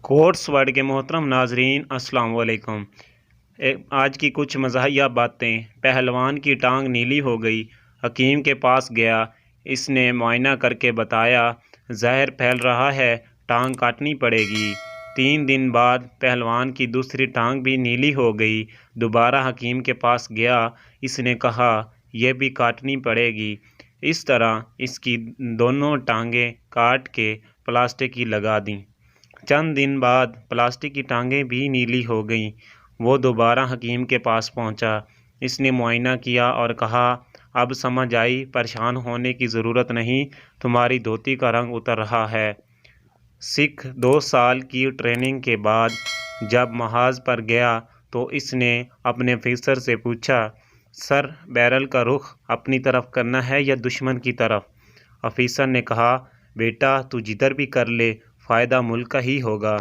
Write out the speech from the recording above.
Quotes word کے محترم ناظرین السلام علیکم۔ آج کی کچھ مزاحیہ باتیں۔ پہلوان کی ٹانگ نیلی ہو گئی، حکیم کے پاس گیا، اس نے معائنہ کر کے بتایا زہر پھیل رہا ہے، ٹانگ کاٹنی پڑے گی۔ 3 دن بعد پہلوان کی دوسری ٹانگ بھی نیلی ہو گئی، دوبارہ حکیم کے پاس گیا، اس نے کہا یہ بھی کاٹنی پڑے گی۔ اس طرح اس کی دونوں ٹانگیں کاٹ کے پلاسٹر کی لگا دیں۔ چند دن بعد پلاسٹر کی ٹانگیں بھی نیلی ہو گئیں۔ وہ دوبارہ حکیم کے پاس پہنچا، اس نے معائنہ کیا اور کہا اب سمجھ آئی، پریشان ہونے کی ضرورت نہیں، تمہاری دھوتی کا رنگ اتر رہا ہے۔ سکھ 2 سال کی ٹریننگ کے بعد جب محاذ پر گیا تو اس نے اپنے آفیسر سے پوچھا سر بیرل کا رخ اپنی طرف کرنا ہے یا دشمن کی طرف؟ آفیسر نے کہا بیٹا تو جدھر بھی کر لے، فائدہ ملک کا ہی ہوگا۔